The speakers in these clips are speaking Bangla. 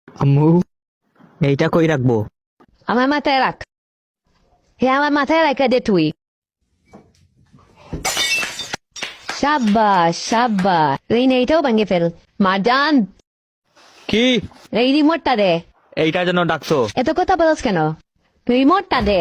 আম্মু, এইটা কই রাখবো? আমার মাথায় রাখ। হ্যাঁ, আমার মাথায় রাখা দে তুই। সাব্বাস সাব্বাস, এই এইটাও ভেঙে ফেল। মারজান, কি? এই রিমোটটা দে। এইটা যেন ডাকছো? এত কথা বলছ কেন? রিমোটটা দে।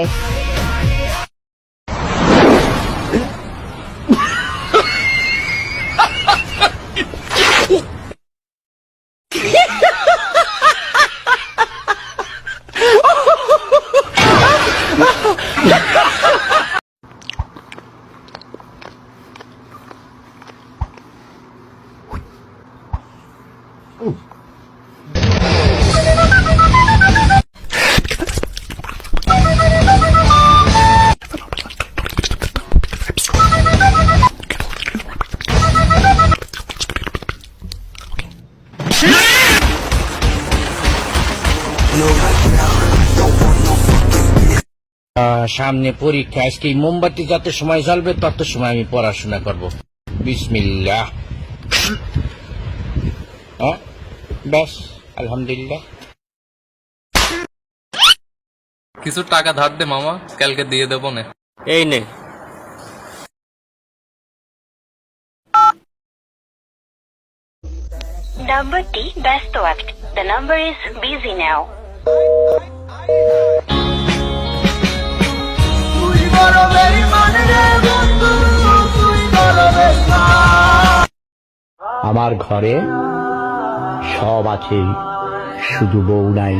সামনে পরীক্ষা। আজকে এই মোমবাতি যত সময় জ্বলবে তত সময় আমি পড়াশোনা করব। বিসমিল্লাহ। ব্যাস, আলহামদুলিল্লাহ। কিছু টাকা ধার দে মামা, কালকে দিয়ে দেবো না। এই নে। নাম্বারটি ব্যস্ত আছে। The number is busy now. আমার ঘরে সব আছে, শুধু বউ নাই।